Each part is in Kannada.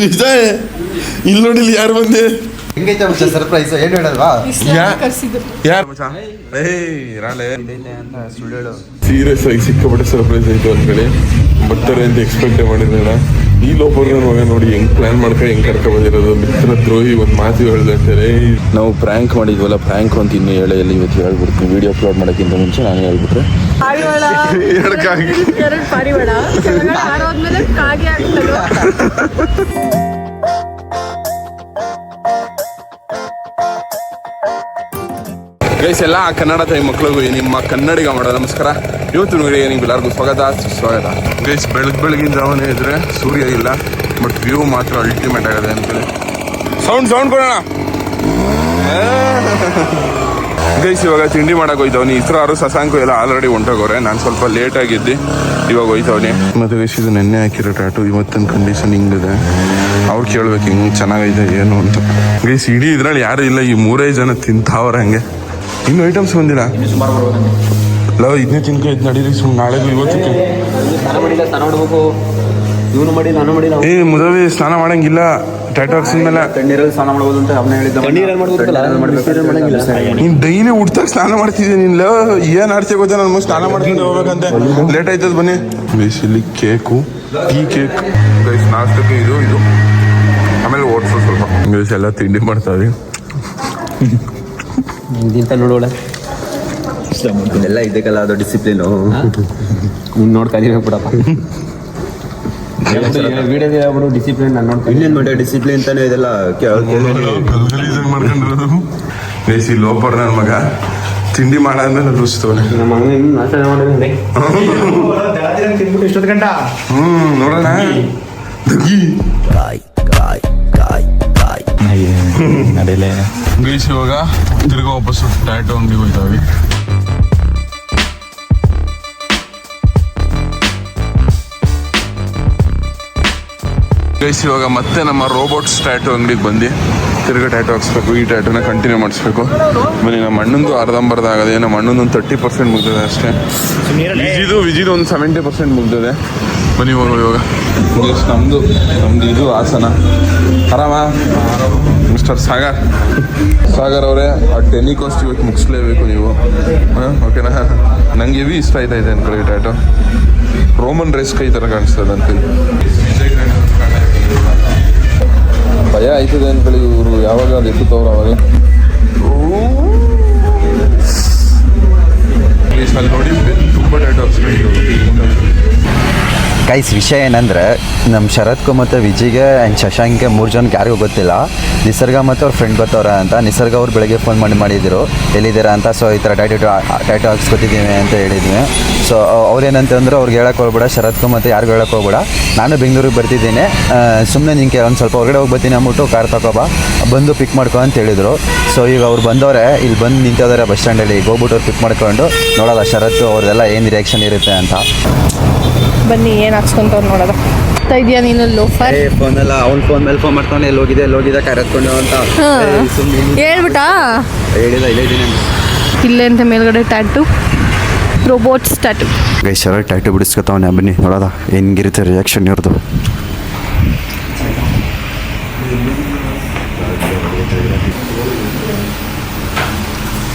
ನಿಜ ಇಲ್ಲಿ ನೋಡಿ ಇಲ್ಲಿ ಯಾರು ಬಂದೆ ಹೆಂಗೈತೆ ಮಚ್ಚ ಸರ್ಪ್ರೈಸ್ ಏನು ಹೇಳಲ್ವಾ ಯಾರು ಸೀರಿಯಸ್ ಆಗಿ ಸಿಕ್ಕಾಪಟ್ಟೆ ಸರ್ಪ್ರೈಸ್ ಆಯ್ತು ಅಂದ್ಕೊಳ್ಳಿ ಬರ್ತಾರೆ ಅಂತ ಎಕ್ಸ್ಪೆಕ್ಟೇ ಮಾಡಿದ್ರಣ ಈ ಲೋಪರ್ ಮಗ ನೋಡಿ ಹೆಂಗ್ ಪ್ಲಾನ್ ಮಾಡ್ಕೊ ಹೆಂಗ್ ಕರ್ಕೊ ಬಂದಿರೋದು ಮಿತ್ರ ದ್ರೋಹಿ ಒಂದು ಮಾತು ಹೇಳ್ತಾರೆ. ನಾವು ಪ್ರ್ಯಾಂಕ್ ಮಾಡಿದ್ವಲ್ಲ, ಪ್ರ್ಯಾಂಕ್ ಅಂತ ಇನ್ನು ಹೇಳಿ ಇವತ್ತು ಹೇಳ್ಬಿಡ್ತೀನಿ. ವಿಡಿಯೋ ಅಪ್ಲೋಡ್ ಮಾಡೋಕ್ಕಿಂತ ಮುಂಚೆ ನಾನು ಹೇಳ್ಬಿಟ್ರೆ ಗೈಸ್ ಎಲ್ಲ ಕನ್ನಡ ತಾಯಿ ಮಕ್ಕಳಿಗೂ ನಿಮ್ಮ ಕನ್ನಡಿಗ ಮಾಡೋ ನಮಸ್ಕಾರ. ಇವತ್ತು ವಿಡಿಯೋ ನಿಮ್ಗೆ ಎಲ್ಲರಿಗೂ ಸುಸ್ವಾಗತ. ಗೈಸ್ ಬೆಳಗಿನ ಜಾವನೇ ಇದ್ರೆ ಸೂರ್ಯ ಇಲ್ಲ, ಬಟ್ ವ್ಯೂ ಮಾತ್ರ ಅಲ್ಟಿಮೇಟ್ ಆಗದೆ ಅಂತೇಳಿ. ಸೌಂಡ್ ಕೊಡೋಣ ಗೈಸ್. ಇವಾಗ ತಿಂಡಿ ಮಾಡಕ್ಕೆ ಹೋಯ್ತವನಿ. ಇಸ್ರಾರು ಶಶಾಂಕು ಎಲ್ಲ ಆಲ್ರೆಡಿ ಹೊಂಟೋಗೋರೆ. ನಾನು ಸ್ವಲ್ಪ ಲೇಟ್ ಆಗಿದ್ದಿ, ಇವಾಗ ಹೋಯ್ತವನಿ. ಮತ್ತೆ ಗೈಸ್ ಇದು ನೆನ್ನೆ ಹಾಕಿರೋ ಟ್ಯಾಟು ಇವತ್ತಿನ ಕಂಡೀಷನ್ ಹಿಂಗಿದೆ. ಅವ್ರು ಕೇಳ್ಬೇಕು ಹಿಂಗೆ ಚೆನ್ನಾಗೈತೆ ಏನು ಅಂತ. ಗೈಸ್ ಇಡೀ ಇದ್ರಲ್ಲಿ ಯಾರು ಇಲ್ಲ, ಈ 3 ಜನ ತಿಂತಾವ್ರೆ. ಹಂಗೆ ಇನ್ನು ಐಟಮ್ಸ್ ಬಂದಿಲ್ಲ. ಲವ್ ಇದನ್ನೇ ತಿನ್ಕೊ ಇದು ನಡೀರಿ ಸುಮ್ಮನೆ ನಾಳೆಗೂ ಇವತ್ತಿಗೆ. ಏ ಮುದವಿ ಸ್ನಾನ ಮಾಡಂಗಿಲ್ಲ ಟ್ಯಾಟೂ ಹಾಕ್ಸಿದ್ಮೇಲೆ. ಸ್ನಾನ ಮಾಡ್ಬೋದು ಅಂತ ಅವನೇ ಹೇಳಿದ್ದ. ನೀನ್ ಡೈಲಿ ಉಡ್ತಾಗ ಸ್ನಾನ ಮಾಡ್ತಿದ್ದೆ. ನೀನ್ ಏನ್ ಆಡ್ತಿ ಗೊತ್ತಾ, ನಾನು ಸ್ನಾನ ಮಾಡ್ಕೊಂಡು ಹೋಗ್ಬೇಕಂತ ಲೇಟ್ ಆಯ್ತದ. ಬನ್ನಿ ಗೈಸ್ ಇಲ್ಲಿ ಕೇಕು, ಟೀ ಕೇಕ್ ಗೈಸ್ ನಾಷ್ಟಕ್ಕೆ ಇದು ಆಮೇಲೆ ಓಟ್ಸು ಸ್ವಲ್ಪ. ಗೈಸ್ ಎಲ್ಲ ತಿಂಡಿ ಮಾಡ್ತಾವೆ. ಇಂತ ನೋಡೋಣ ಇದೆಲ್ಲ ಇದಕ್ಕಲ್ಲ ಅದು ಡಿಸಿಪ್ಲಿನು. ನೋಡಿ ಕಲಿಬೇಕು ಬಿಡಪ್ಪ. ವಿಡಿಯೋಗೆ ಹೇಳ್ಬಿಡು ಡಿಸಿಪ್ಲಿನ್. ನಾನು ನೋಡಿ ಇನ್ನೇನು ಮಾಡಿ ಡಿಸಿಪ್ಲಿನ್ ಅಂತಾನೆ ಇದೆಲ್ಲ ಮಾಡ್ಕೊಂಡಿರೋದು. ಗೈಸ್ ಈ ಲೋಪರ್ ನನ್ನ ಮಗ ತಿಂಡಿ ಮಾಡಾದ್ಮೇಲೆ ರುಸ್ತವನೆ. ನಮ್ಮ ಮಗನ ನಾಷ್ಟ ಮಾಡಿದ್ರೆ ಇಷ್ಟೊತ್ತು ಗಂಟ ನೋಡೋಣ. ನಡೆಯಲೇ ಗೈಸ್ ಇವಾಗ ತಿರ್ಗಾ ವಾಪಸ್ ಟ್ಯಾಟೂ ಅಂಗಡಿಗೆ ಹೋಯ್ತಾವೆ. ಗೈಸ್ ಇವಾಗ ಮತ್ತೆ ನಮ್ಮ ರೋಬೋಟ್ಸ್ ಟ್ಯಾಟೂ ಅಂಗಡಿಗೆ ಬಂದು ತಿರ್ಗಾ ಟ್ಯಾಟೂ ಹಾಕ್ಸ್ಬೇಕು. ಈ ಟ್ಯಾಟೂನ ಕಂಟಿನ್ಯೂ ಮಾಡಿಸ್ಬೇಕು. ಬನ್ನಿ ನಮ್ಮ ಅಣ್ಣಂದು ಅರ್ಧಂಬರ್ಧ ಆಗದೆ. ನಮ್ಮ ಅಣ್ಣಂದು ಒಂದು 30% ಮುಗ್ದಿದೆ ಅಷ್ಟೇ. ವಿಜಿದು ಒಂದು 70% ಮುಗ್ದಿದೆ. ಬನ್ನಿ ಇವಾಗ ಗೈಸ್ ನಮ್ದು ಇದು ಹಾಸನ. ಆರಾಮ ಮಿಸ್ಟರ್ ಸಾಗರ್ ಅವರೇ, ಆ ಟೆನಿಕಾಸ್ಟ್ ಇವತ್ತು ಮುಗಿಸ್ಲೇಬೇಕು ನೀವು. ಓಕೆನಾ? ನಂಗೆ ಹೆವಿ ಇಷ್ಟ ಆಯ್ತಾಯಿದೆ ಅನ್ಕೊಳ್ಳಿ ಟ್ಯಾಟೂ. ರೋಮನ್ ರೇಸ್ ಕೈ ಥರ ಕಾಣಿಸ್ತದೆ ಅಂತೀನಿ. ಭಯ ಆಯ್ತದೆ ಅಂದ್ಕೊಳ್ಳಿ. ಇವರು ಯಾವಾಗ ಅದು ಎತ್ತುತ್ತವ್ರು ಅವಾಗ ಅಲ್ಲಿ ನೋಡಿ ತುಂಬ ಟ್ಯಾಟೂ ಹಾಕ್ಸ್ಕೊಂಡು. ಗೈಸ್ ವಿಷಯ ಏನಂದರೆ ನಮ್ಮ ಶರತ್ಕು ಮತ್ತು ವಿಜಿಗೆ ಆ್ಯಂಡ್ ಶಶಾಂಕ್ಗೆ 3 ಜನಕ್ಕೆ ಯಾರಿಗೂ ಗೊತ್ತಿಲ್ಲ. ನಿಸರ್ಗ ಮತ್ತು ಅವ್ರ ಫ್ರೆಂಡ್ ಬರ್ತಾವ್ರೆ ಅಂತ. ನಿಸರ್ಗ ಅವ್ರು ಬೆಳಗ್ಗೆ ಫೋನ್ ಮಾಡಿದ್ರು ಎಲ್ಲಿದ್ದೀರಾ ಅಂತ. ಸೊ ಈ ಥರ ಟ್ಯಾಟೂ ಹಾಕ್ಸ್ಕೊತಿದ್ದೀವಿ ಅಂತ ಹೇಳಿದ್ವಿ. ಸೊ ಅವ್ರೇನಂತಂದ್ರೆ ಅವ್ರಿಗೆ ಹೇಳಕ್ಕೆ ಹೋಗ್ಬೇಡ, ಶರತ್ಕು ಮತ್ತು ಯಾರಿಗೂ ಹೇಳಕ್ಕೆ ಹೋಗ್ಬೇಡ, ನಾನು ಬೆಂಗಳೂರಿಗೆ ಬರ್ತಿದ್ದೀನಿ, ಸುಮ್ಮನೆ ನಿಂಗೆ ಒಂದು ಸ್ವಲ್ಪ ಹೊರಗಡೆ ಹೋಗಿ ಬರ್ತೀನಿ ಅಂದ್ಬಿಟ್ಟು ಕಾರ್ ತಗೋಬಾ, ಬಂದು ಪಿಕ್ ಮಾಡ್ಕೊ ಅಂತ ಹೇಳಿದರು. ಸೊ ಈಗ ಅವ್ರು ಬಂದವ್ರೆ, ಇಲ್ಲಿ ಬಂದು ನಿಂತಿದ್ದಾರೆ ಬಸ್ ಸ್ಟ್ಯಾಂಡಲ್ಲಿ. ಈಗ ಹೋಗ್ಬಿಟ್ಟು ಅವ್ರು ಪಿಕ್ ಮಾಡ್ಕೊಂಡು ನೋಡೋಲ್ಲ ಶರತ್ತು ಅವ್ರದ್ದೆಲ್ಲ ಏನು ರಿಯಾಕ್ಷನ್ ಇರುತ್ತೆ ಅಂತ. ಬನ್ನಿ ಏನು ಹಾಕ್ಸ್ಕೊಂತವ್ರು ನೋಡೋದು. ಇದೆಯಾ ನೀನು ಲೋಫರ್ ಫೋನೆಲ್ಲ ಅವ್ನ ಫೋನ್ ಮೇಲೆ ಫೋನ್ ಮಾಡ್ತಾನೆ. ಎಲ್ಲೋಗಿದೆ ಕಾರ್ ಎತ್ಕೊಂಡು ಅಂತ ಹೇಳ್ಬಿಟ್ಟಾ? ಹೇಳಿಲ್ಲ, ಇಲ್ಲೇ ಇದ್ದೀನಿ ಇಲ್ಲೇ ಅಂತ ಮೇಲ್ಗಡೆ ಟ್ಯಾಟೂ, ರೋಬೋಟ್ಸ್ ಟ್ಯಾಟೂ. ಗೈಸ್ ಶರತ್ ಟ್ಯಾಟೂ ಬಿಡಿಸ್ಕೊತಾವನೆ. ಬನ್ನಿ ನೋಡೋದ ಹೆಂಗಿರುತ್ತೆ ರಿಯಾಕ್ಷನ್ ಇವ್ರದ್ದು.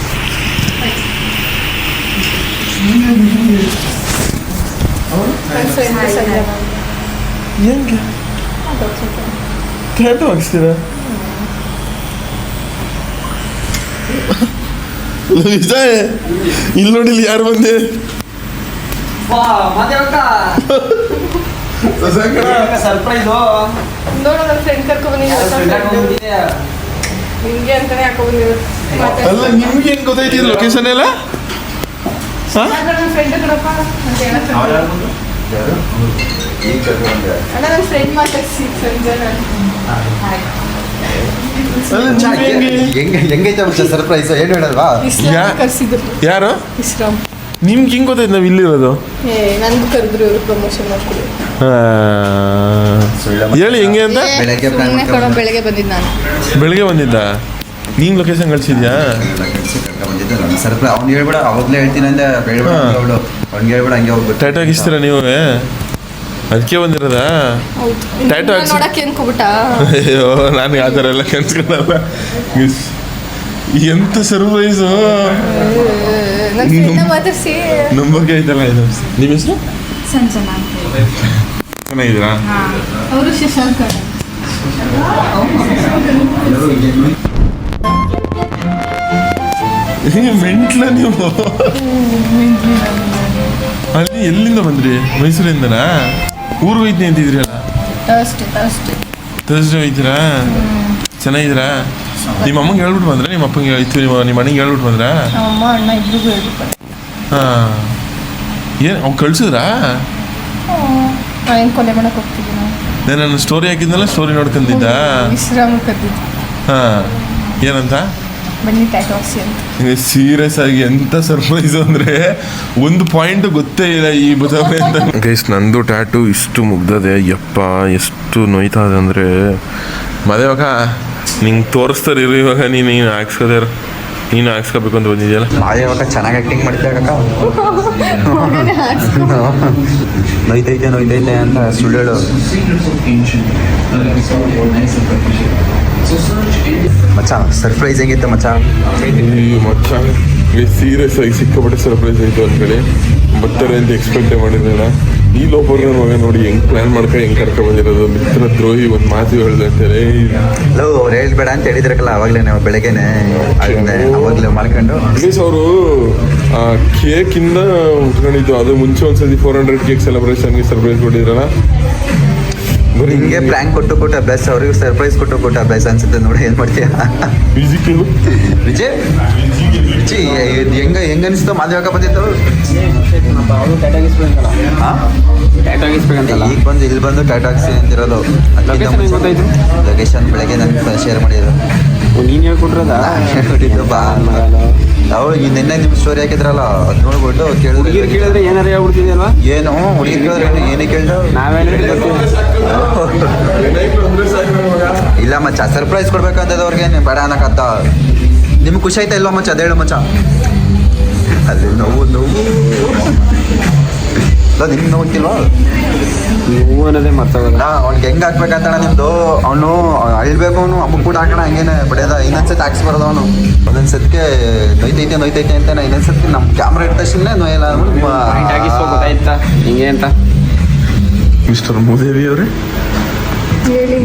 ಹೆಂಗೆ ಟ್ಯಾಟೂ ಹಾಕ್ಸ್ತೀರಾ? ನಿಜ ಇಲ್ಲಿ ನೋಡಿ ಇಲ್ಲಿ ಯಾರು ಬಂದೆ. ಸರ್ಪ್ರೈಸ್ ನೋಡೋಣ ಫ್ರೆಂಡ್ ಕರ್ಕೊಂಡು ನಿಮಗೆ ಅಂತಾನೆ ಹಾಕೊಂಡ್ಬಂದಿರೋದು. ಅಲ್ಲ ನಿಮ್ಗೆ ಹೆಂಗ್ ಗೊತ್ತೈತಿ ಲೊಕೇಶನ್ ಎಲ್ಲ? ನನ್ನ ಫ್ರೆಂಡ್ ಕಣಪ್ಪ ಅಂತ ಹೇಳಕ್ಕೆ ಅಣ್ಣ ನನ್ನ ಫ್ರೆಂಡ್ ಮಾತಾಡ್ಸಿ ಹೆಂಗೈತೆ ಮಚ್ಚ ಸರ್ಪ್ರೈಸ್ ಏನು ಹೇಳಲ್ವಾ? ಕರ್ಸಿದ್ರು. ಯಾರು? ಇಸ್ರಾಮ್. ನಿಮ್ಗೆ ಹಿಂಗೆ ಗೊತ್ತಾಯ್ತು ನಾವು ಇಲ್ಲಿರೋದು? ನನಗೂ ಕರೆದ್ರು ಇವರು ಪ್ರಮೋಷನ್ ಮಾಡ್ಕೊಡಿ. ಹೇಳಿ ಹೆಂಗೆ ಅಂತ. ಬೆಳಗ್ಗೆ ಬಂದಿದ್ದು ನಾನು. ಬೆಳಗ್ಗೆ ಬಂದಿದ್ದ? ನೀನು ಲೊಕೇಶನ್ ಕಳಿಸಿದ್ಯಾ? ಸರ್ಪ್ರೈಸ್ ಅವ್ನು ಹೇಳ್ಬೇಡ, ಅವಾಗಲೇ ಹೇಳ್ತೀನಿ ಅಂದೆ. ಹೇಳ್ಬೇಡ ಅವ್ನಿಗೆ ಹೇಳ್ಬೇಡ, ಹಂಗೆ ಹೋಗ್ಬೇಕು. ಟ್ಯಾಟೂ ಹಾಕಿಸ್ತೀರಾ ನೀವು? ಅದಕ್ಕೆ ಬಂದಿರೋದ ಟ್ಯಾಟೂ ಹಾಕ್ಸಿ ನೋಡಕ್ಕೆ ಅನ್ಕೋಬಿಟ್ಟ. ಅಯ್ಯೋ ನಾನು ಆ ಥರ ಎಲ್ಲ ಕೆನ್ಸ್ಕೊಳಲ್ಲ. ಎಂತ ಸರ್ಪ್ರೈಸು ನನ್ನ ಫ್ರೆಂಡ್ನ ಮಾತಾಡ್ಸಿ. ನಂಬಕ್ಕೆ ಆಯ್ತಲ್ಲ ಇದು. ನಿಮ್ಮ ಹೆಸರು ಸಂಜನಾ ಚೆನ್ನಾಗಿದ್ದೀರಾ? ಅವರು ಶಶಾಂಕ. ಮೆಂಟ್ಲ ನೀವು ಅಲ್ಲಿ ಎಲ್ಲಿಂದ ಬಂದ್ರಿ? ಮೈಸೂರಿಂದನಾ? ಊರಿಗೆ ಹೋಯ್ತೀನಿ ಅಂತಿದ್ರಿ ಅಲ್ಲ? ಥರ್ಸ್ಡೇ ಹೋಯ್ತೀರಾ? ಚೆನ್ನಾಗಿದ್ದೀರಾ? ನಿಮ್ಮ ಅಮ್ಮಂಗೆ ಹೇಳ್ಬಿಟ್ಟು ಬಂದ್ರೆ? ನಿಮ್ಮ ಅಪ್ಪಂಗೆ ಇತ್ತು ನಿಮ್ಮ ಅಣ್ಣಂಗೆ ಹೇಳ್ಬಿಟ್ಟು ಬಂದ್ರಾ? ಅಮ್ಮ ಅಣ್ಣ ಇಬ್ರಿಗೂ ಹೇಳ್ಬಿಟ್ಟು. ಹಾಂ ಏನು ಅವ್ನು ಕಳ್ಸಿದ್ರಾ? ನಾನು ಕೊಲೆ ಮಾಡಕ್ಕೆ ಹೋಗ್ತಿದ್ದೀನಿ. ನಾನು ನನ್ನ ಸ್ಟೋರಿ ಹಾಕಿದ್ನಲ್ಲ, ಸ್ಟೋರಿ ನೋಡ್ಕೊಂಡಿದ್ದ? ವಿಶ್ರಾಮ ಕದ್ದಿದ್ದು. ಹಾಂ ಏನಂತ? ಬನ್ನಿ ಟ್ಯಾಟೂ ಹಾಕ್ಸಿ ಅಂತ. ಸೀರಿಯಸ್ ಆಗಿ ಎಂತ ಸರ್ಪ್ರೈಸ್ ಅಂದ್ರೆ ಒಂದು ಪಾಯಿಂಟ್ ಗೊತ್ತೇ ಇಲ್ಲ ಈ ಬದಲಾವಣೆ ಅಂತ. ಗೈಸ್ ನಂದು ಟ್ಯಾಟೂ ಇಷ್ಟು ಮುಗ್ದದೆ, ಯಪ್ಪ ಎಷ್ಟು ನೋಯ್ತಾ ಇದೆ ಅಂದರೆ. ಮದುವಾಗ ನಿಂಗೆ ತೋರಿಸ್ತಾರೆ ಇರು, ಇವಾಗ ನೀನು ಹಾಕ್ಸ್ಕೋದೇ ನೀನು ಹಾಕ್ಸ್ಕೋಬೇಕು ಅಂತ ಬಂದಿದ್ಯಲ್ಲ. ಇವಾಗ ಚೆನ್ನಾಗಿ ಆ್ಯಕ್ಟಿಂಗ್ ಮಾಡ್ತೀಯ ಕಕ್ಕ. ನೋಯ್ತೈತೆ ಅಂತ ಸುಳ್ಳು ಹೇಳು ಮಚ್ಚ. ಸರ್ಪ್ರೈಸ್ ಹೆಂಗಿತ್ತು ಮಚ್ಚ? ಮಚ್ಚ ಸೀರಿಯಸ್ ಆಗಿ ಸಿಕ್ಕಾಪಟ್ಟೆ ಸರ್ಪ್ರೈಸ್ ಆಯಿತು ಒಂದು ಕಡೆ. ಬರ್ತಾರೆ ಅಂತ ಎಕ್ಸ್ಪೆಕ್ಟೇ ಮಾಡಿರಲಿಲ್ಲ. ಈ ಲೋಪರ್ನ ಮಗ ನೋಡಿ ಹೆಂಗೆ ಪ್ಲ್ಯಾನ್ ಮಾಡ್ಕೊಂಡು ಹೆಂಗೆ ಕರ್ಕೊಂಡು ಬಂದಿರೋದು. ಮಿತ್ರ ದ್ರೋಹಿ ಒಂದು ಮಾತು ಹೇಳ್ದಂತಾರೆ. ಲೋ ಅವ್ರು ಹೇಳ್ಬೇಡ ಅಂತ ಹೇಳಿದ್ರಲ್ಲ ಅವಾಗಲೇ, ನಾವು ಬೆಳಗ್ಗೆನೆ ಅವಾಗಲೇ ಮಾಡ್ಕೊಂಡು. ಪ್ಲೀಸ್ ಅವರು ಕೇಕಿಂದ ಉಟ್ಕೊಂಡಿದ್ದು. ಅದು ಮುಂಚೆ ಒಂದ್ಸತಿ 400 ಕೇಕ್ ಸೆಲೆಬ್ರೇಷನ್ಗೆ ಸರ್ಪ್ರೈಸ್ ಕೊಟ್ಟಿದ್ರಲ್ಲ. ಹಿಂಗೆ ಪ್ರ್ಯಾಂಕ್ ಕೊಟ್ಟು ಅಭ್ಯಾಸ, ಅವ್ರಿಗೆ ಸರ್ಪ್ರೈಸ್ ಕೊಟ್ಟು ಅಭ್ಯಾಸ ಅನ್ಸುತ್ತೆ. ನೋಡಿ ಏನು ಮಾಡ್ತೀಯ ವಿಜಯ್? ಹೆಂಗ ಅನಿಸ್ತು ಮಾದೇವಕ ಬಂದಿತ್ತು? ಈಗ ಬಂದು ಇಲ್ಲಿ ಬಂದು ಟ್ಯಾಟೂ ಹಾಕ್ಸಿ ಅಂತಿರೋದು. ಲೊಕೇಶನ್ ಬೆಳಗ್ಗೆ ನನಗೆ ಶೇರ್ ಮಾಡಿದ್ರು. ನೀನು ಹೇಳ್ಕೊಟ್ರದ ಹೇಳ್ಕೊಟ್ಟಿದ್ದು ಬಾ. ಅವ್ರು ನಿನ್ನೆ ನಿಮ್ಮ ಸ್ಟೋರಿ ಹಾಕಿದ್ರಲ್ಲ, ಅದು ನೋಡ್ಬಿಟ್ಟು ಕೇಳಿದ್ರೆ ಏನಾರು ಹೇಳ್ಬಿಡ್ತಿದ್ಯಲ್ವಾ? ಏನು ಹುಡುಗಿ ಕೇಳಿದ್ರೆ ಏನೇ ಕೇಳಿದ್ರು ನಾವೇನು ಇಲ್ಲ ಮಚ್ಚ, ಸರ್ಪ್ರೈಸ್ ಕೊಡ್ಬೇಕಂತದ ಅವ್ರಿಗೆ ಬೇಡ ಅನ್ನಕತ್ತ. ನಿಮ್ಗೆ ಖುಷಿ ಆಯ್ತಾ ಇಲ್ವಾ ಮಚ್ಚ? ಅದೇಳು ಮಚ್ಚ. ಅಲ್ಲಿ ನೋವು ಇಲ್ಲ, ನಿಮ್ಗೆ ನೋವುತ್ತಿಲ್ವಾ? ನೀವು ಅನ್ನೋದೇ ಮರ್ತೋಗಲ್ಲ. ಅವ್ನಿಗೆ ಹೆಂಗೆ ಹಾಕ್ಬೇಕಂತಣ ನಿಮ್ದು. ಅವನು ಅಳ್ಬೇಕು, ಅವನು ಅಮ್ಮಕ್ಕೆ ಕೂಡ ಹಾಕೋಣ ಹಂಗೇನೆ ಬಡಿಯೋದ. ಇನ್ನೊಂದ್ಸತಿ ಹಾಕ್ಸ್ಬಾರ್ದು ಅವನು. ಒಂದೊಂದ್ಸತಿಗೆ ನೋಯ್ತೈತೆ ಅಂತ ಇನ್ನೊಂದ್ಸತಿ ನಮ್ಮ ಕ್ಯಾಮ್ರಾ ಇಟ್ಟ ತಕ್ಷಣ ನೋಯಲ್ಲ ಗೊತ್ತಾಯ್ತಾ ಹಿಂಗೆ ಅಂತ. ಮಿಸ್ಟರ್ ಮೂದೇವಿ ಅವರೇ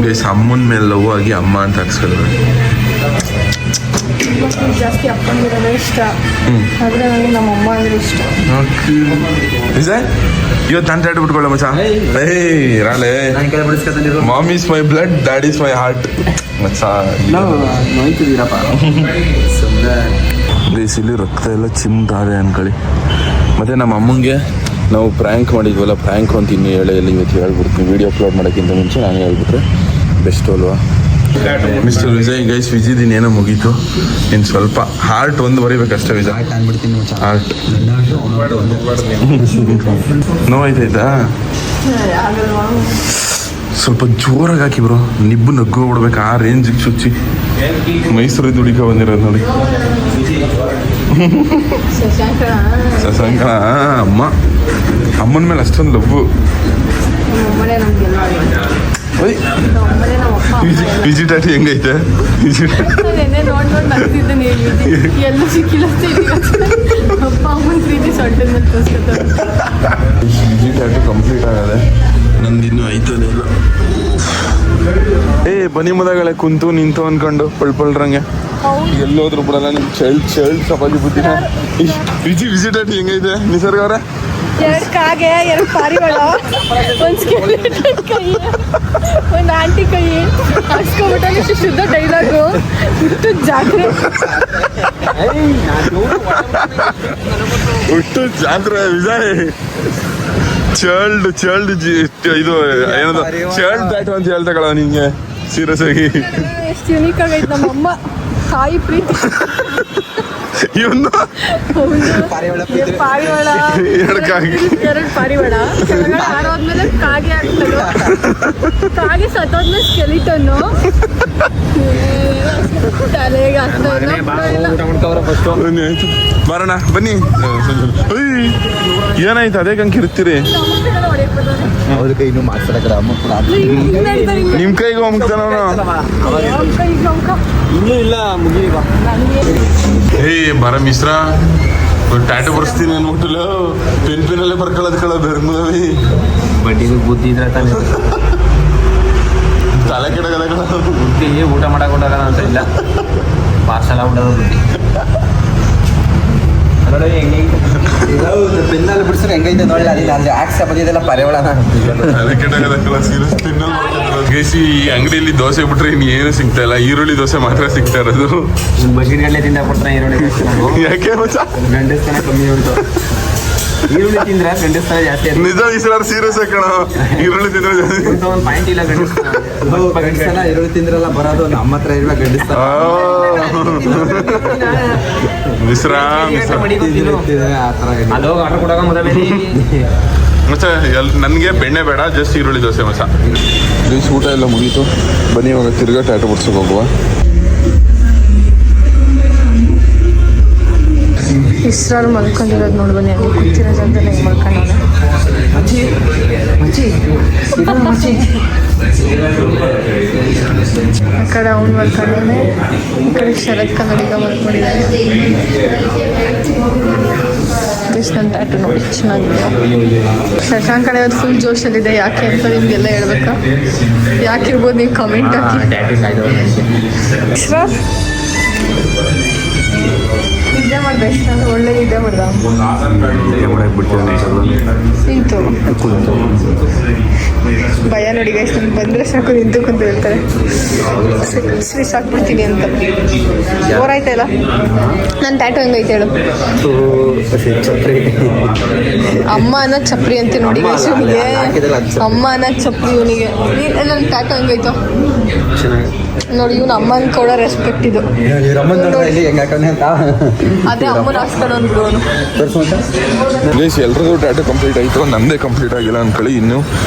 ಗೈಸ್, ಅಮ್ಮನ ಮೇಲೆ ಲವ್ ಆಗಿ ಅಮ್ಮ ಅಂತ ಹಾಕ್ಸ್ಕೊಂಡ್ರೆ. ಜಾಸ್ತಿ ಅಪ್ಪಂದಿರೋದೇ ಇಷ್ಟ, ಆದರೆ ನನಗೆ ನಮ್ಮ ಅಮ್ಮ ಅಂದರೆ ಇಷ್ಟ. ಇವತ್ತು ನಾನು ಟ್ಯಾಟೂ ಬಿಟ್ಕೊಳ್ಳ ಮಚ್ಚ. ರಾಳೆ mom is my blood, dad is my heart ಮಚ್ಚ. ನೋಯ್ತಿದ್ದೀರಪ್ಪ ಸುಮ್ಮನೆ. ಗೈಸ್ ಇಲ್ಲಿ ರಕ್ತ ಎಲ್ಲ ಚಿಮ್ತಾರೆ ಅನ್ಕೊಳ್ಳಿ. ಮತ್ತು ನಮ್ಮ ಅಮ್ಮಂಗೆ ನಾವು ಪ್ರ್ಯಾಂಕ್ ಮಾಡಿದ್ವಲ್ಲ, ಪ್ರ್ಯಾಂಕ್ ಅಂತ ಇನ್ನೂ ಹೇಳಿ ಇವತ್ತು ಹೇಳ್ಬಿಡ್ತೀನಿ. ವೀಡಿಯೋ ಅಪ್ಲೋಡ್ ಮಾಡೋಕ್ಕಿಂತ ಮುಂಚೆ ನಾನು ಹೇಳ್ಬಿಟ್ರೆ ಬೆಸ್ಟ್ ಅಲ್ವಾ? ಮಿಸ್ಟರ್ ವಿಜಯ್ ಗೈಸ್, ವಿಜಿದಿನ ಏನೋ ಮುಗೀತು. ಇನ್ನು ಸ್ವಲ್ಪ ಹಾರ್ಟ್ ಒಂದು ಬರೀಬೇಕಷ್ಟೇ ವಿಜಯ್. ಹಾರ್ಟ್ ನೋವಾಯ್ತಾಯ್ತಾ? ಸ್ವಲ್ಪ ಜೋರಾಗಿ ಹಾಕಿ ಬ್ರೋ, ನಿಬ್ಬು ನಗ್ಗು ಬಿಡ್ಬೇಕು ಆ ರೇಂಜಿಗೆ ಚುಚ್ಚಿ. ಮೈಸೂರಿಗೆ ದುಡಿಕ ಬಂದಿರೋದು ನೋಡಿ. ಶಶಾಂಕ ಅಮ್ಮನ ಮೇಲೆ ಅಷ್ಟೊಂದು ಲವ್ವು. ವಿಜಿ ಟ್ಯಾಟೂ ಹೆಂಗೈತೆ? ಎಲ್ಲ ಸಿಕ್ಕಿಲ್ಲ ಅಪ್ಪ ಅಮ್ಮನ ಪ್ರೀತಿ ಸೊಟ್ಟದ ಮೇಲೆ ತೋರಿಸ್ಕೊತಾರೆ. ವಿಜಿ ಟ್ಯಾಟೂ ಕಂಪ್ಲೀಟ್ ಆಗದೆ, ನಂದು ಇನ್ನೂ ಆಯ್ತದೆ ಇಲ್ಲ. ಬನ್ನಿ ಮದಗಳೇ ಕುಂತು ನಿಂತು ಅನ್ಕೊಂಡು ಪಳ್ಪಳ್ರಂಗೆ ಎಲ್ಲೋದ್ರು ಬಿಡಲ್ಲ. ನಿಮ್ ಚೈಲ್ಡ್ ಸಪಾಜಿ ಬುದ್ಧಿನ. ವಿಜಿ ಟ್ಯಾಟೂ ಹೆಂಗೈತೆ ನಿಸರ್ಗ ಅವ್ರೆ? 2 ಕಾಗೆ, 2 ಪಾರಿವಾಳ, 1 ಸ್ಕೆಲೆಟನ್ ಕೈ, 1 ಆಂಟಿ ಕೈ ಹಾಕ್ಸ್ಕೊಬಿಟ್ಟು ಶುದ್ಧ ಡೈಲಾಗು. ಹುಟ್ಟು ಜಾತ್ರೆ, ಹುಟ್ಟು ಜಾತ್ರೆ ವಿಜಯ್. ಚೈಲ್ಡ್ ಇದು ಏನದು ಚೈಲ್ಡ್ ಟ್ಯಾಟೂ ಅಂತ ಹೇಳ್ತಾ ಕಳ ನಿಂಗೆ. ಸೀರಿಯಸ್ ಆಗಿ ಎಷ್ಟು ಯುನೀಕ್ ಆಗೈತೆ ನಮ್ಮಮ್ಮ. ತಾಯಿ ಪ್ರೀತಿ. ಇವನು ಪಾರಿವಾಳ, 2 ಕಾಗೆ, 2 ಪಾರಿವಾಳ ಕೆಳಗಡೆ ಹಾರೋದ್ಮೇಲೆ ಕಾಗೆ ಆಗ್ತದೆ. ಕಾಗೆ ಸತ್ತೋದ್ಮೇಲೆ ಸ್ಕೆಲಿಟನ್ನು ತಲೆಗೆ ಬರೋಣ ಬನ್ನಿ. ಏನಾಯ್ತು ಅದೇ ಕಂಕಿರ್ತೀರಿ? ಹೊಡೆಯಕ್ಕೆ ಅವ್ರ ಕೈ ಇನ್ನೂ ಮಾಡ್ತಾರೆ ಕಡೆ ಅಮ್ಮ ಕೂಡ ನಿಮ್ ಕೈಗೆ ಹೋಗ್ತಾನ ಇನ್ನೂ ಇಲ್ಲ ಮುಗಿದೀಗ ಏ ಬರ ಮಿಶ್ರ ಟ್ಯಾಟು ಬರ್ಸ್ತೀನಿ ಅನ್ಬಿಟ್ಟಿಲ್ಲ ಪೆನ್ನಲ್ಲೇ ಬರ್ಕೊಳ್ಳೋದು ಕಳ ಬೆರ್ಮವಿ ಬಡ್ಡಿಗೆ ಬುದ್ಧಿ ಇದ್ರೆ ತಾನೆ ತಲೆ ಕೆಡಗದ ಬುದ್ಧಿ ಊಟ ಮಾಡಕ್ ಕೊಟ್ಟಾಗ ಅಂತ ಇಲ್ಲ ಪಾರ್ಸಲ್ ಆಗ್ಬಿಡೋದು ಬುದ್ಧಿ ನೋಡಿ ಹೆಂಗೆ ಪೆನ್ನಲ್ಲಿ ಬಿಡಿಸ್ರೆ ಹೆಂಗೈತೆ ನೋಡಿ ಅಲ್ಲಿ ಅಲ್ಲಿ ಆಕ್ಸ ಬಂದಿದ್ದೆಲ್ಲ ಪರ್ಯಾವರಣ ತಲೆ ಕೆಡಗದ ಕಳ ಸೀರಿಯಸ್ ಗೇಸಿ ಈ ಅಂಗಡಿಯಲ್ಲಿ ದೋಸೆ ಬಿಟ್ರೆ ಇನ್ನು ಏನು ಸಿಗ್ತಾ ಇಲ್ಲ ಈರುಳ್ಳಿ ದೋಸೆ ಮಾತ್ರ ಸಿಗ್ತಾ ಇರೋದು ಬಕೆಟ್ ಗಟ್ಟಲೆ ತಿಂದ ಕೊಡ್ತಾರೆ ಈರುಳ್ಳಿ ಯಾಕೆ ಮಚ್ಚ ಗಂಡಸ್ತಾನ ಕಮ್ಮಿ ಉಂಟು ಈರುಳ್ಳಿ ತಿಂದ್ರೆ ಗಂಡಸ್ತಾನ ಜಾಸ್ತಿ ನಿಜ ಈ ಸಲ ಸೀರಿಯಸ್ ಕಣ ಈರುಳ್ಳಿ ತಿಂದ್ರೆ ಜಾಸ್ತಿ ಒಂದು ಪಾಯಿಂಟ್ ಇಲ್ಲ ಗಂಡಸನ ಈರುಳ್ಳಿ ತಿಂದ್ರಲ್ಲ ಬರೋದು ನಮ್ಮ ಹತ್ರ ಇರುವ ಗಂಡಸ್ತ ಮಿಶ್ರಾ ಆ ಥರ ಅದು ಆರ್ಡರ್ ಕೊಡಾಗ ಮೊದಲೇ ಮಚ್ಚ ನನಗೆ ಬೆಣ್ಣೆ ಬೇಡ ಜಸ್ಟ್ ಈರುಳ್ಳಿ ದೋಸೆ ಮಚ್ಚ ಪ್ಲೀಸ್ ಊಟ ಎಲ್ಲ ಮುಗೀತು ಬನ್ನಿ ಇವಾಗ ತಿರ್ಗಾ ಟ್ಯಾಟು ಬಿಡ್ಸೋಕೆ ಹೋಗುವ ಇಸ್ರಾರು ಮಲ್ಕೊಂಡಿರೋದು ನೋಡಿ ಬನ್ನಿ ಅಲ್ಲಿ ಕೂತಿರೋ ಜಾಗದಲ್ಲಿ ಹೆಂಗೆ ಮಲ್ಕೊಂಡವನೆ ಆ ಕಡೆ ಅವ್ನು ಮಲ್ಕೊಂಡವನೆ ಈ ಕಡೆ ಶರತ್ ಕನ್ನಡಿಗ ಮಲ್ಕೊಂಡಿದ್ದಾನೆ ಜಸ್ಟ್ ನನ್ನ ಟ್ಯಾಟು ನೋಡಿ ಚೆನ್ನಾಗಿದೆ ಶಶಾಂಕ್ ಕಡೆ ಅದು ಫುಲ್ ಜೋಶಲ್ಲಿದೆ ಯಾಕೆ ಅಂತ ನಿಮಗೆಲ್ಲ ಹೇಳ್ಬೇಕಾ ಯಾಕಿರ್ಬೋದು ನೀವು ಕಮೆಂಟ್ ಹಾಕಿ ಇಸ್ರಾರ್ ನಿದ್ದೆ ಮಾಡ್ದೆ ಇಷ್ಟ ಒಳ್ಳೆ ನಿದ್ದೆ ಮಾಡ್ದ ನಿಂತು ಭಯ ನೋಡಿ ಗೈಸ್ ನಮ್ಗೆ ಬಂದರೆ ಸಾಕು ನಿಂತು ಕುಂತ ಹೇಳ್ತಾರೆ ಸರಿ ಸಾಕ್ಬಿಡ್ತೀನಿ ಅಂತ ಬೋರಾಯ್ತಾ ಇಲ್ಲ ನನ್ನ ಟ್ಯಾಟು ಹೆಂಗೈತೆ ಹೇಳು ಅಮ್ಮ ಅನ್ನೋ ಚಪ್ರಿ ಅಂತ ನೋಡಿ ಗೈಸ್ ಇವನಿಗೆ ಅಮ್ಮ ಅನ್ನೋ ಚಪ್ರಿ ಇವನಿಗೆ ನನ್ನ ಟ್ಯಾಟು ಹೆಂಗೈತೋ ನೋಡಿ ಇವ್ನು ಅಮ್ಮನ ಕೊಡೋ ರೆಸ್ಪೆಕ್ಟ್ ಇದು ಅದೇ ಅಮ್ಮನ ಹಾಸ್ಕೊಂಡು ಅವನು ಗೈಸ್ ಎಲ್ರದ್ದು ಟ್ಯಾಟು ಕಂಪ್ಲೀಟ್ ಆಯಿತು ನಂದೇ ಕಂಪ್ಲೀಟ್ ಆಗಿಲ್ಲ ಅನ್ಕೊಳ್ಳಿ ಇನ್ನೂ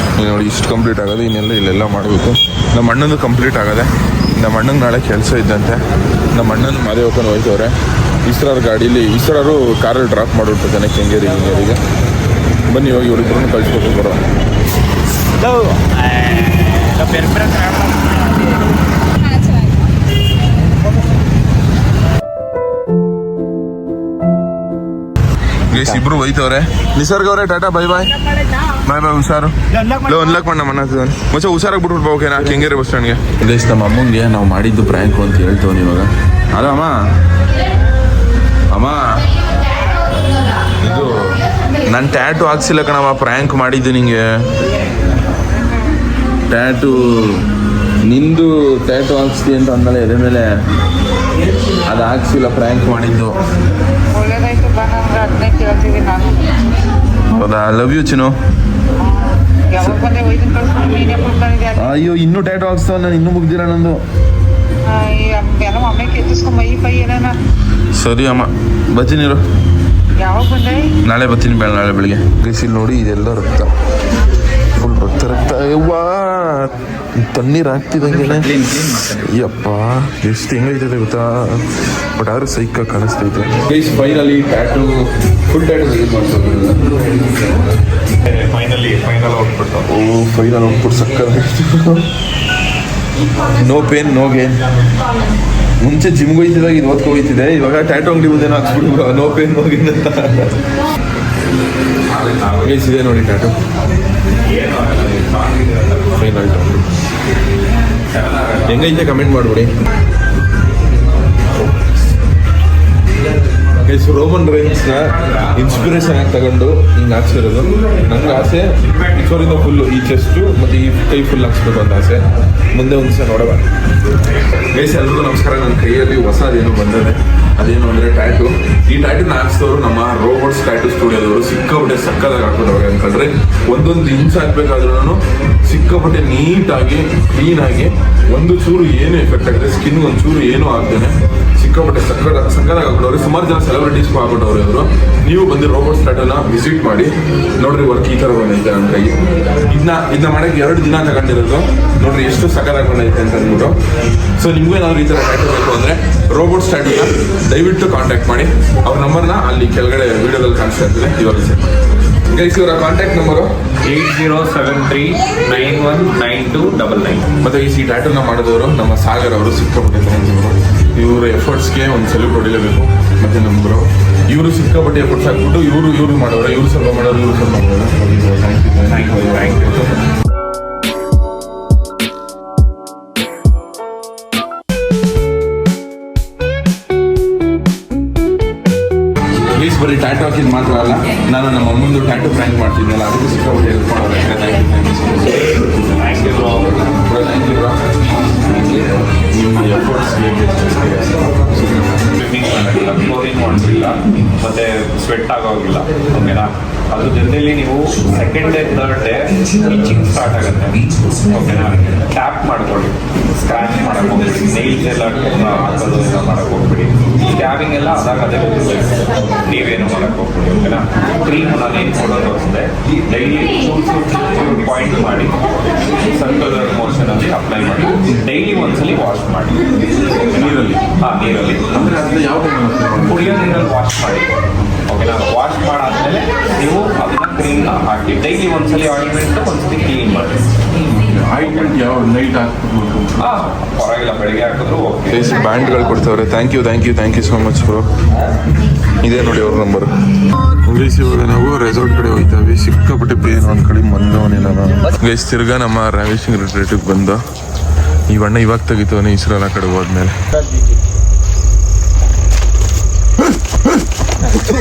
ನೋಡಿ ಇಷ್ಟು ಕಂಪ್ಲೀಟ್ ಆಗೋದು ಇನ್ನೆಲ್ಲ ಇಲ್ಲೆಲ್ಲ ಮಾಡಬೇಕು ನಮ್ಮ ಅಣ್ಣಂದು ಕಂಪ್ಲೀಟ್ ಆಗದೆ ನಮ್ಮ ಅಣ್ಣಂಗೆ ನಾಳೆ ಕೆಲಸ ಇದ್ದಂತೆ ನಮ್ಮ ಅಣ್ಣನ ಮದುವೆ ಹೋಗ್ಕೊಂಡು ಹೋಯ್ತವ್ರೆ ಇಸ್ರಾರ್ ಗಾಡೀಲಿ ಇಸ್ರಾರು ಕಾರಲ್ಲಿ ಡ್ರಾಪ್ ಮಾಡಿಬಿಟ್ಟಿದ್ದಾನೆ ಕೆಂಗೇರಿಗೆ ಬನ್ನಿ ಇವಾಗ ಇವರಿಬ್ಬರನ್ನು ಕಳಿಸ್ಬೇಕು ಬರೋ ಗೈಸ್ ಇಬ್ರು ಹೋಯ್ತವ್ರೆ ನಿಸರ್ಗ ಅವರೇ ಟಾಟಾ ಬೈ ಬಾಯ್ ಬಾಯ್ ಬಾಯ್ ಹುಷಾರು ಅನ್ಲಾಕ್ ಮಾಡ ಮಣ್ಣ ಮತ್ತೆ ಹುಷಾರಾಗಿ ಬಿಟ್ಬಿಟ್ಟು ಓಕೆನಾ ಕೆಂಗೇರಿ ಬಸ್ ಸ್ಟ್ಯಾಂಡ್ಗೆ ಗೈಸ್ ನಮ್ಮ ಅಮ್ಮಂಗೆ ನಾವು ಮಾಡಿದ್ದು ಪ್ರ್ಯಾಂಕ್ ಅಂತ ಹೇಳ್ತೇವೆ ಇವಾಗ ಅಲ್ಲ ಅಮ್ಮ ಅಮ್ಮ ಇದು ನಾನು ಟ್ಯಾಟು ಹಾಕ್ಸಿಲ್ಲ ಕಣಮ್ಮ ಪ್ರ್ಯಾಂಕ್ ಮಾಡಿದ್ದು ನಿಂಗೆ ಟ್ಯಾಟು ನಿಂದು ಟ್ಯಾಟು ಹಾಕ್ಸ್ತಿ ಅಂತ ಅಂದಲ್ಲ ಎದೆ ಮೇಲೆ ಅದು ಹಾಕ್ಸಿಲ್ಲ ಪ್ರ್ಯಾಂಕ್ ಮಾಡಿದ್ದು ಹೌದಾ ಲವ್ ಯು ಚಿನ್ನು ಅಯ್ಯೋ ಇನ್ನೂ ಟ್ಯಾಟು ಹಾಕ್ಸ್ತಾವ ನಾನು ಇನ್ನೂ ಮುಗ್ದಿರ ನಂದು ಸರಿ ಅಮ್ಮ ಬರ್ತೀನಿರು ನಾಳೆ ಬರ್ತೀನಿ ನಾಳೆ ಬೆಳಿಗ್ಗೆ ಗೈಸಿಲ್ ನೋಡಿ ಇದೆಲ್ಲ ರಕ್ತ ಫುಲ್ ರಕ್ತ ಯವ್ವಾ ತಣ್ಣೀರು ಹಾಕ್ತಿದಂಗೆನೆ ಯಪ್ಪ ಎಷ್ಟು ಹೆಂಗೈತದೆ ಗೊತ್ತಾ ಬಟ್ ಆದ್ರೆ ಸೈಕ ಕಾಣಿಸ್ತೈತೆ guys finally tattoo full tattoo release ಮಾಡ್ತಾರೆ ಫೈನಲ್ ಔಟ್ಪುಟ್ ಸಕ್ಕತ್ತಾಗಿತ್ತು ನೋ ಪೇನ್ ನೋ ಗೇನ್ ಮುಂಚೆ ಜಿಮ್ಗೆ ಹೋಯ್ತಿದಾಗ ಇದು ಓದ್ಕೊ ಹೋಯ್ತಿದೆ ಇವಾಗ ಟ್ಯಾಟು ಅಂಗಡಿ ಮುಂದೆನೋ ಹಾಕ್ಸ್ಬಿಟ್ಟು ನೋ ಪೇನ್ ನೋ ಗೇನ್ ಅಂತ ಗೈಸ್ ಇದೆ ನೋಡಿ ಟ್ಯಾಟು ಫೈನಲ್ ಹೆಂಗೈತೆ ಕಮೆಂಟ್ ಮಾಡ್ಬಿಡಿ ಗೈಸ್ ರೋಮನ್ ರೈನ್ಸ್ನ ಇನ್ಸ್ಪಿರೇಷನ್ ಆಗಿ ತಗೊಂಡು ಹಿಂಗೆ ಹಾಕ್ಸಿರೋದು ನಂಗೆ ಆಸೆ ಇಫೋರಿಂದ ಫುಲ್ಲು ಈ ಚೆಸ್ಟು ಮತ್ತು ಈ ಕೈ ಫುಲ್ ಹಾಕ್ಸ್ಬೇಕು ಅಂತ ಆಸೆ ಮುಂದೆ ಒಂದು ದಿವಸ ನೋಡೋಣ ಗೈಸ್ ಎಲ್ರಿಗೂ ನಮಸ್ಕಾರ. ನನ್ನ ಕೈಯಲ್ಲಿ ಹೊಸದೇನೋ ಬಂದಿದೆ, ಅದೇನು ಅಂದರೆ ಟ್ಯಾಟು. ಈ ಟ್ಯಾಟುನ ಹಾಕ್ಸಿದವರು ನಮ್ಮ ರೋಬೋಟ್ಸ್ ಟ್ಯಾಟು ಸ್ಟುಡಿಯೋದವರು ಸಿಕ್ಕಾಪಟ್ಟೆ ಸಕ್ಕದಾಗಿ ಹಾಕ್ಬಿಟ್ಟವ್ರೆ ಅನ್ಕೊಂಡ್ರೆ ಒಂದೊಂದು ಇಂಚ್ ಹಾಕ್ಬೇಕಾದ್ರೂ ಸಿಕ್ಕಾಪಟ್ಟೆ ನೀಟಾಗಿ ಕ್ಲೀನಾಗಿ ಒಂದು ಚೂರು ಏನು ಎಫೆಕ್ಟ್ ಆಗಿದೆ ಸ್ಕಿನ್ ಒಂದು ಚೂರು ಏನೂ ಆಗ್ದೇನೆ ಸಿಕ್ಕಾಪಟ್ಟೆ ಸಕ್ಕದಾಗಿ ಹಾಕ್ಬಿಟ್ಟವ್ರೆ. ಸುಮಾರು ಜನ ಸೆಲೆಬ್ರಿಟೀಸ್ಗೂ ಹಾಕ್ಬಿಟ್ಟವ್ರೆ ಇವರು. ನೀವು ಬಂದು ರೋಬೋಟ್ಸ್ ಟ್ಯಾಟುನ ವಿಸಿಟ್ ಮಾಡಿ ನೋಡ್ರಿ, ವರ್ಕ್ ಈ ಥರ ಬಂದೈತೆ ನನ್ನ ಕೈ. ಇದನ್ನ ಮಾಡಕ್ಕೆ 2 ದಿನ ತಗೊಂಡಿರೋದು. ನೋಡ್ರಿ ಎಷ್ಟು ಸಕ್ಕದಾಗಿ ಬಂದೈತೆ ಅಂತ ಅಂದ್ಬಿಟ್ಟು. ಸೊ ನಿಮಗೂ ಏನಾದ್ರು ಈ ಥರ ಟ್ಯಾಟು ಬೇಕು ಅಂದರೆ ರೋಬೋಟ್ಸ್ ಟ್ಯಾಟುನ ದಯವಿಟ್ಟು ಕಾಂಟ್ಯಾಕ್ಟ್ ಮಾಡಿ. ಅವ್ರ ನಂಬರ್ನ ಅಲ್ಲಿ ಕೆಳಗಡೆ ವಿಡಿಯೋದಲ್ಲಿ ಕಾಣಿಸ್ತಾ ಇರ್ತದೆ. ಇವಾಗ ಗೈಸ್ ಇವರ ಕಾಂಟ್ಯಾಕ್ಟ್ ನಂಬರು 8073919299. ಮತ್ತೆ ಈ ಟ್ಯಾಟೂನ ಮಾಡಿದವರು ನಮ್ಮ ಸಾಗರ್ ಅವರು ಸಿಕ್ಕಾಪಟ್ಟೆ ಥ್ಯಾಂಕ್ಸ್ ಅವರು. ಇವ್ರ ಎಫರ್ಟ್ಸ್ಗೆ ಒಂದು ಸಲ್ಯೂಟ್ ಹೊಡಿಲೇಬೇಕು. ಮತ್ತೆ ನಮ್ಮ ಬ್ರೋ ಇವರು ಸಿಕ್ಕಾಪಟ್ಟೆ ಎಫರ್ಟ್ಸ್ ಹಾಕ್ಬಿಟ್ಟು ಇವರು ಮಾಡೋರು, ಇವರು ಸ್ವಲ್ಪ ಮಾಡೋರು, ಇವರು ಸ್ವಲ್ಪ ಮಾಡೋರು. Thank you. ಪ್ಲೀಸ್ ಬರೀ ಟ್ಯಾಟೂ ಹಾಕಿದ್ ಮಾತ್ರ ಅಲ್ಲ, ನಾನು ನಮ್ಮ ಅಮ್ಮಂದು ಟ್ಯಾಟೂ ಪ್ರ್ಯಾಂಕ್ ಮಾಡ್ತಿದ್ದೆನಲ್ಲ ಅದಕ್ಕೆ ಸಿಕ್ಕಾಪಟ್ಟೆ ಹೆಲ್ಪ್ ಮಾಡೋರು. ಥ್ಯಾಂಕ್ ಯು ನಿಮ್ಮ ಎಫರ್ಟ್ಸ್ಗೆ ಸ್ವಿಮ್ಮಿಂಗ್ ಮಾಡೋದಿಲ್ಲ, ಕ್ಲೋರಿಂಗ್ ಮಾಡೋದಿಲ್ಲ, ಮತ್ತೆ ಸ್ವೆಟ್ ಆಗೋಗಿಲ್ಲ. ಓಕೆನಾ? ಅದ್ರ ಜೊತೆಲಿ ನೀವು second day third day itching start ಆಗುತ್ತೆ. ಓಕೆನಾ? ಟ್ಯಾಪ್ ಮಾಡ್ಕೊಳ್ಳಿ, ಸ್ಕ್ರಾಚ್ ಮಾಡಕ್ ಹೋಗ್ಬಿಡಿ, ನೈಲ್ಸ್ ಎಲ್ಲ ಹಾಕೋದು ಎಲ್ಲ ಮಾಡಕ್ ಹೋಗ್ಬಿಡಿ. ಟ್ಯಾಬಿಂಗ್ ಎಲ್ಲ ಅದೇ ನೀವೇನು ಮಾಡಕ್ ಹೋಗ್ಬಿಡಿ. ಓಕೆನಾ? ಕ್ರೀಮ್ ನಾನು ಏನು ಕೊಡೋದು ಅಷ್ಟೇ ಡೈಲಿ ಪಾಯಿಂಟ್ ಮಾಡಿ ಸರ್ಕ್ಯುಲರ್ ಮೋಷನಲ್ಲಿ ಅಪ್ಲೈ ಮಾಡಿ ಡೈಲಿ ಒಂದ್ಸಲಿ ವಾಶ್ ಮಾಡಿ ನೀರಲ್ಲಿ. ನೀರಲ್ಲಿ ಅಂದರೆ ಅದನ್ನ ಯಾವ ಕುಡಿಯೋ ನೀರಲ್ಲಿ ವಾಶ್ ಮಾಡಿ. ಓಕೆನಾ? ವಾಶ್ ಮಾಡಾದ್ಮೇಲೆ ನೀವು ಅದನ್ನ ಕ್ರೀಮ್ ಹಾಕಿ ಡೈಲಿ ಒಂದ್ಸಲಿ ಆಯಿಂಟ್ಮೆಂಟ್ ಒಂದ್ಸಲಿ ಕ್ಲೀನ್ ಮಾಡಿ. ಆಯಿಂಟ್ಮೆಂಟ್ ಯಾವ ನೈಟ್ ಹಾಕ್ಬಿಟ್ಟು ಪರವಾಗಿಲ್ಲ, ಬೆಳಗ್ಗೆ ಹಾಕಿದ್ರು ಓಕೆ. ಬ್ಯಾಂಡ್ಗಳು ಕೊಡ್ತವ್ರೆ. Thank you so much bro. ಇದೇ ನೋಡಿ ಅವ್ರ ನಂಬರ್. ಗೈಸ್ ಇವಾಗ ನಾವು ರೆಸಾರ್ಟ್ ಕಡೆ ಹೋಗ್ತಾವೆ. ಸಿಕ್ಕಾಪಟ್ಟೆ ಪೇನ್ ಒಂದು ಕಡೆ ಮಂದವನಿಲ್ಲ ನಾನು. ಗೈಸ್ ತಿರ್ಗಾ ನಮ್ಮ ರಾಮೇಶಿಂಗ್ ರಿಟ್ರೀಟಿಗೆ ಬಂದ. ಈ ಬಣ್ಣ ಇವಾಗ ತೆಗಿತವನೇ ಇಸ್ರಾಲ್ ಆ ಕಡೆ ಹೋದ್ಮೇಲೆ.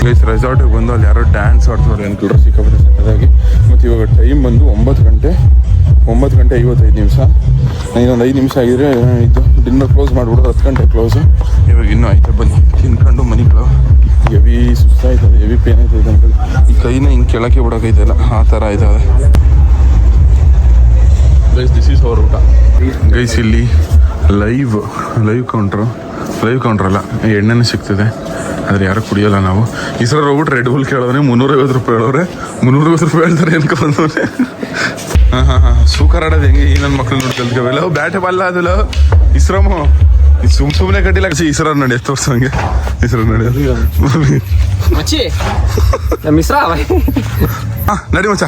ಗೈಸ್ ರೆಸಾರ್ಟಿಗೆ ಬಂದು ಅಲ್ಲಿ ಯಾರೋ ಡ್ಯಾನ್ಸ್ ಆಡ್ತವ್ರೆ ಅನ್ಕೊಳ್ರೆ ಸಿಕ್ಕಾಪಟ್ಟೆ ಸಕ್ಕದಾಗಿ. ಮತ್ತು ಇವಾಗ ಟೈಮ್ ಬಂದು 9 ಗಂಟೆ 55. ಇನ್ನೊಂದು 5 ನಿಮಿಷ ಆಗಿದ್ರೆ ಆಯಿತು ಡಿನ್ನರ್ ಕ್ಲೋಸ್ ಮಾಡಿಬಿಡೋದು. 10 ಗಂಟೆ ಕ್ಲೋಸು. ಇವಾಗ ಇನ್ನೂ ಆಯ್ತು ಬನ್ನಿ ತಿನ್ಕೊಂಡು ಮನಿಗಳು. ಹೆವಿ ಸುಸ್ತಾಯ್ತದೆ, ಹೆವಿ ಪೇನ್ ಆಯ್ತದೆ ಅಂಕಲ್. ಈ ಕೈನ ಹಿಂಗೆ ಕೆಳಕ್ಕೆ ಬಿಡೋಕೈತಲ್ಲ ಆ ಥರ ಆಯ್ತದೆ. ಗೈಸ್ ದಿಸ್ ಈಸ್ ಅವರ್ ಊಟ. ಗೈಸ್ ಇಲ್ಲಿ ಲೈವ್ ಕೌಂಟ್ರ್ ಅಲ್ಲ, ಎಣ್ಣೆನೇ ಸಿಗ್ತದೆ. ಆದರೆ ಯಾರು ಕುಡಿಯೋಲ್ಲ ನಾವು. ಈ ಸಲ ಹೋಗ್ಬಿಟ್ಟು ರೆಡ್ ಬುಲ್ ಕೇಳೋನೆ 350 ರೂಪಾಯಿ ಹೇಳೋರೆ. 350 ರೂಪಾಯಿ ಹೇಳ್ತಾರೆ ಅನ್ಕೊಂಡ್ರೆ. ಹಾಂ ಸೂಕರ್ ಆಡೋದು ಹೆಂಗೆ ಈ ನನ್ನ ಮಕ್ಳು ನೋಡಿ ಕಲ್ತ್ಕೋವೆಲ್ಲ. ಬ್ಯಾಟೆ ಬಲ್ಲ ಅದಲ್ಲ ಇಸ್ರಾಮು ಸುಮ್ಮನೆ ಕಟ್ಟಿಲ್ಲ. ಇಸ್ರಾ ನೋಡಿ ತೋರ್ಸಂಗೆ ಇಸ್ರಾ ನೋಡಿ ನಡಿ ಮಚ್ಚ.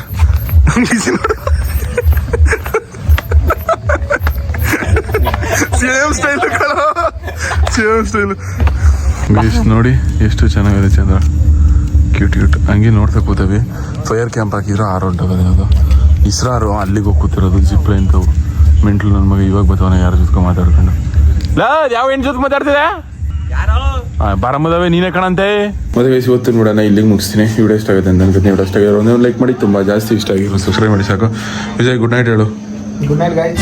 ಸೇಮ್ ಸ್ಟೈಲ್ ನೋಡಿ ಎಷ್ಟು ಚೆನ್ನಾಗಿದೆ ಚಂದ್ರ. ಕ್ಯೂಟ್ ಹಂಗೆ ನೋಡ್ತಾ ಕೂತವಿ. ಫೈರ್ ಕ್ಯಾಂಪ್ ಹಾಕಿದ್ರು ಹೊಂಟೋಗೋದು ಅದು. ಇಸ್ರಾರು ಅಲ್ಲಿಗೆ ಹೋಗಿ ಕೂತಿರೋದು. ಜಿಪ್ ಲೈನ್ ತಾವು ಮೆಂಟ್ಲು ನನ್ನ ಮಗ ಇವಾಗ ಬತ್ತವನ ಯಾರ ಜೊತೆ ಮಾತಾಡ್ಕೊಂಡು. ಯಾವ ಹೆಣ್ಣು ಜೊತೆ ಮಾತಾಡ್ತಿದೆ ಬಾರಮ್ಮದವೇ ನೀನೇ ಕಾಣಂತೆ. ಮತ್ತೆ ಗೈಸ್ ಇವತ್ತಿನ ಬಿಡೋಣ ಇಲ್ಲಿಗೆ ಮುಗಿಸ್ತೀನಿ. ವಿಡಿಯೋ ಇಷ್ಟ ಆಗುತ್ತೆ ಅಂತ ಅನ್ಕೊತೀನಿ. ವಿಡಿಯೋ ಇಷ್ಟ ಆಗಿರೋ ಒಂದು ಲೈಕ್ ಮಾಡಿ. ತುಂಬ ಜಾಸ್ತಿ ಇಷ್ಟ ಆಗಿರೋ ಸಬ್ಸ್ಕ್ರೈಬ್ ಮಾಡಿ ಸಾಕು. ವಿಜಯ್ ಗುಡ್ ನೈಟ್ ಹೇಳು. Good night guys.